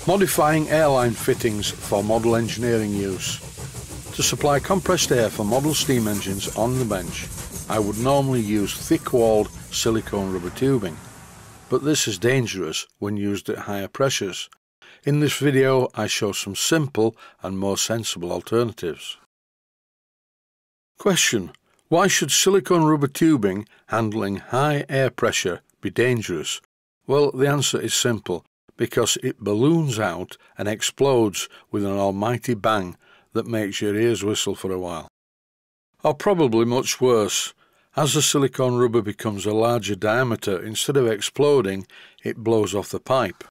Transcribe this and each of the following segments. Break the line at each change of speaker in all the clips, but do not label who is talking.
Modifying airline fittings for model engineering use. To supply compressed air for model steam engines on the bench, I would normally use thick-walled silicone rubber tubing, but this is dangerous when used at higher pressures. In this video I show some simple and more sensible alternatives. Question: why should silicone rubber tubing handling high air pressure be dangerous? Well, the answer is simple. Because it balloons out and explodes with an almighty bang that makes your ears whistle for a while. Or probably much worse, as the silicone rubber becomes a larger diameter, instead of exploding, it blows off the pipe.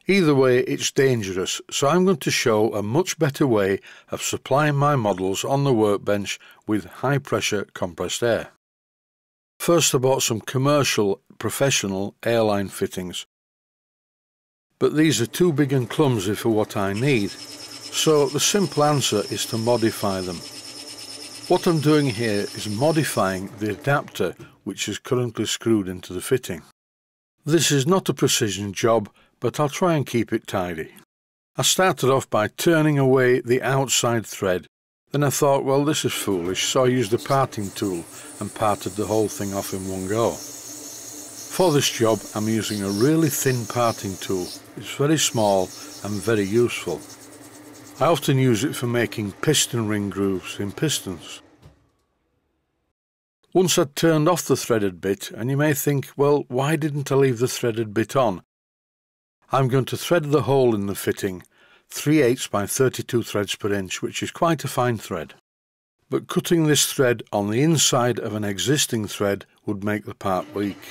Either way, it's dangerous, so I'm going to show a much better way of supplying my models on the workbench with high-pressure compressed air. First, I bought some commercial, professional airline fittings. But these are too big and clumsy for what I need, so the simple answer is to modify them. What I'm doing here is modifying the adapter which is currently screwed into the fitting. This is not a precision job, but I'll try and keep it tidy. I started off by turning away the outside thread, then I thought, well, this is foolish, so I used a parting tool and parted the whole thing off in one go. For this job I'm using a really thin parting tool. It's very small and very useful. I often use it for making piston ring grooves in pistons. Once I'd turned off the threaded bit, and you may think, well, why didn't I leave the threaded bit on? I'm going to thread the hole in the fitting, 3/8 by 32 threads per inch, which is quite a fine thread. But cutting this thread on the inside of an existing thread would make the part weak.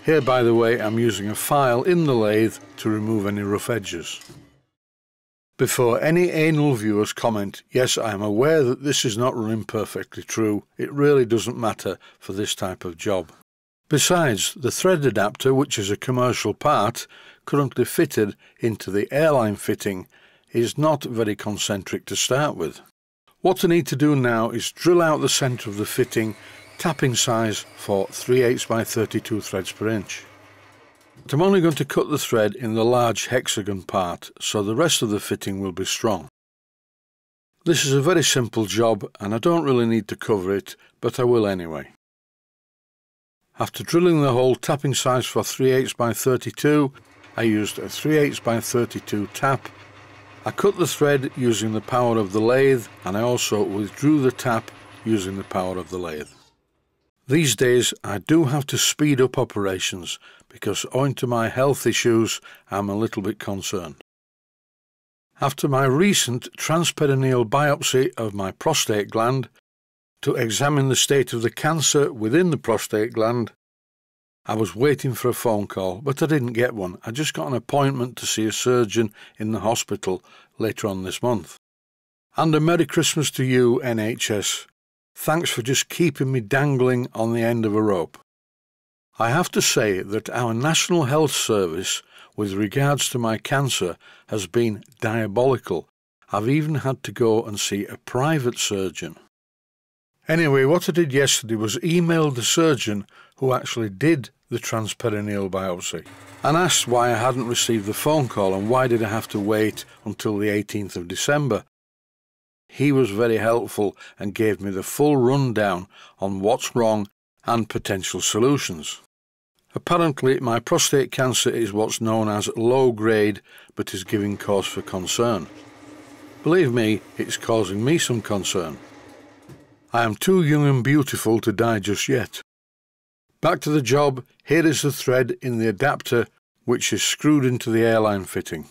Here, by the way, I'm using a file in the lathe to remove any rough edges. Before any anal viewers comment, yes, I am aware that this is not running perfectly true. It really doesn't matter for this type of job. Besides, the thread adapter, which is a commercial part, currently fitted into the airline fitting, is not very concentric to start with. What I need to do now is drill out the centre of the fitting, tapping size for 3/8 by 32 threads per inch. But I'm only going to cut the thread in the large hexagon part, so the rest of the fitting will be strong. This is a very simple job and I don't really need to cover it, but I will anyway. After drilling the hole, tapping size for 3/8 by 32, I used a 3/8 by 32 tap. I cut the thread using the power of the lathe, and I also withdrew the tap using the power of the lathe. These days I do have to speed up operations because, owing to my health issues, I'm a little bit concerned. After my recent transperineal biopsy of my prostate gland to examine the state of the cancer within the prostate gland, I was waiting for a phone call, but I didn't get one. I just got an appointment to see a surgeon in the hospital later on this month. And a Merry Christmas to you, NHS. Thanks for just keeping me dangling on the end of a rope. I have to say that our National Health Service, with regards to my cancer, has been diabolical. I've even had to go and see a private surgeon. Anyway, what I did yesterday was email the surgeon who actually did the transperineal biopsy and asked why I hadn't received the phone call and why did I have to wait until the 18th of December. He was very helpful and gave me the full rundown on what's wrong and potential solutions. Apparently, my prostate cancer is what's known as low grade, but is giving cause for concern. Believe me, it's causing me some concern. I am too young and beautiful to die just yet. Back to the job. Here is the thread in the adapter which is screwed into the airline fitting.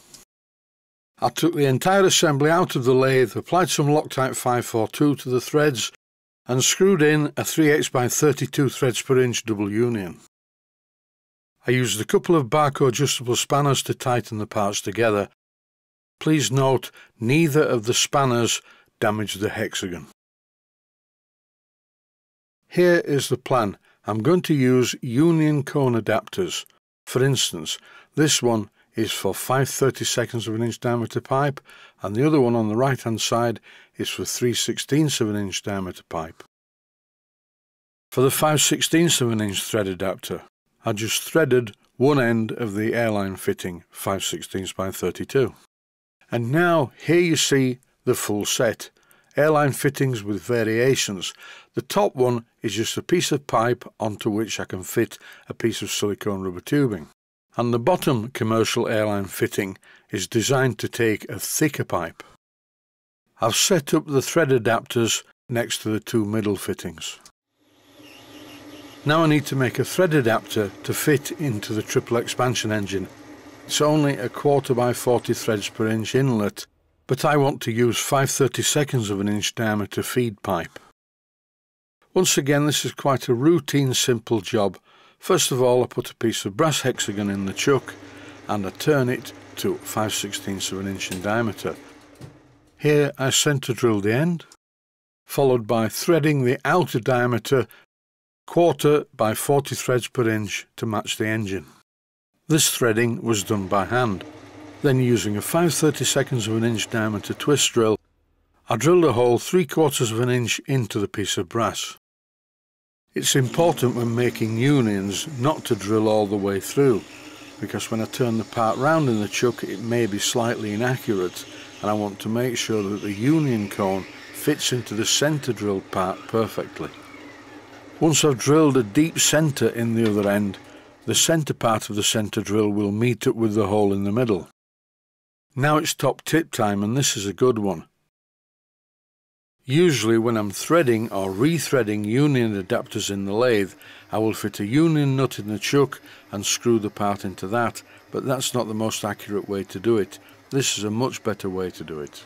I took the entire assembly out of the lathe, applied some Loctite 542 to the threads and screwed in a 3/8 by 32 threads per inch double union. I used a couple of Barco adjustable spanners to tighten the parts together. Please note, neither of the spanners damaged the hexagon. Here is the plan. I'm going to use union cone adapters. For instance, this one is for 5/32 of an inch diameter pipe, and the other one on the right hand side is for 3/16 of an inch diameter pipe. For the 5/16 of an inch thread adapter, I just threaded one end of the airline fitting 5/16 by 32. And now here you see the full set. Airline fittings with variations. The top one is just a piece of pipe onto which I can fit a piece of silicone rubber tubing. And the bottom commercial airline fitting is designed to take a thicker pipe. I've set up the thread adapters next to the two middle fittings. Now I need to make a thread adapter to fit into the triple expansion engine. It's only a 1/4 by 40 threads per inch inlet, but I want to use 5/32 of an inch diameter feed pipe. Once again, this is quite a routine, simple job. First of all, I put a piece of brass hexagon in the chuck and I turn it to 5/16 of an inch in diameter. Here I centre drill the end, followed by threading the outer diameter 1/4 by 40 threads per inch to match the engine. This threading was done by hand. Then using a 5/32 of an inch diameter twist drill, I drilled a hole 3/4 of an inch into the piece of brass. It's important when making unions not to drill all the way through, because when I turn the part round in the chuck it may be slightly inaccurate, and I want to make sure that the union cone fits into the centre drilled part perfectly. Once I've drilled a deep centre in the other end, the centre part of the centre drill will meet up with the hole in the middle. Now it's top tip time, and this is a good one. Usually when I'm threading or rethreading union adapters in the lathe, I will fit a union nut in the chuck and screw the part into that, but that's not the most accurate way to do it. This is a much better way to do it.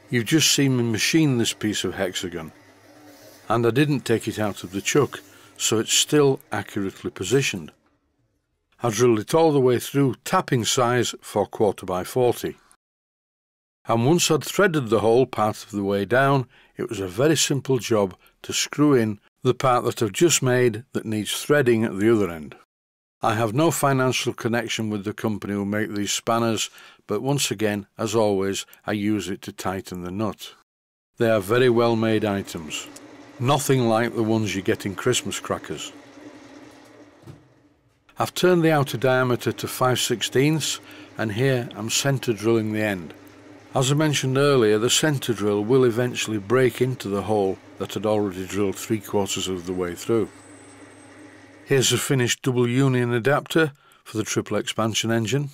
You've just seen me machine this piece of hexagon, and I didn't take it out of the chuck, so it's still accurately positioned. I drilled it all the way through, tapping size for 1/4 by 40. And once I'd threaded the hole part of the way down, it was a very simple job to screw in the part that I've just made that needs threading at the other end. I have no financial connection with the company who make these spanners, but once again, as always, I use it to tighten the nut. They are very well made items. Nothing like the ones you get in Christmas crackers. I've turned the outer diameter to 5/16 and here I'm centre drilling the end. As I mentioned earlier, the centre drill will eventually break into the hole that had already drilled 3/4 of the way through. Here's a finished double union adapter for the triple expansion engine.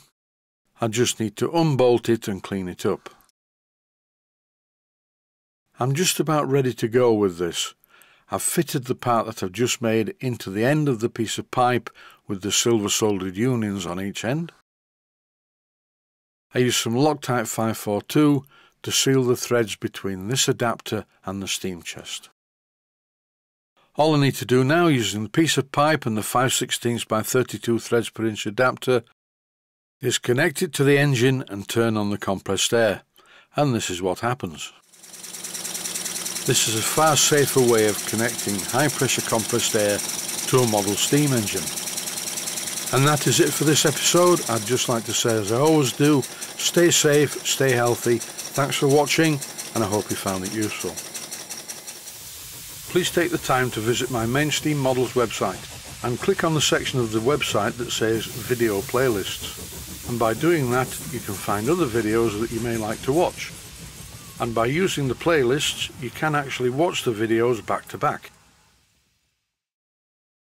I just need to unbolt it and clean it up. I'm just about ready to go with this. I've fitted the part that I've just made into the end of the piece of pipe with the silver soldered unions on each end. I use some Loctite 542 to seal the threads between this adapter and the steam chest. All I need to do now, using the piece of pipe and the 5/16 by 32 threads per inch adapter, is connect it to the engine and turn on the compressed air, and this is what happens. This is a far safer way of connecting high pressure compressed air to a model steam engine. And that is it for this episode. I'd just like to say, as I always do, stay safe, stay healthy. Thanks for watching, and I hope you found it useful. Please take the time to visit my main Steam Models website and click on the section of the website that says Video Playlists. And by doing that, you can find other videos that you may like to watch. And by using the playlists, you can actually watch the videos back to back.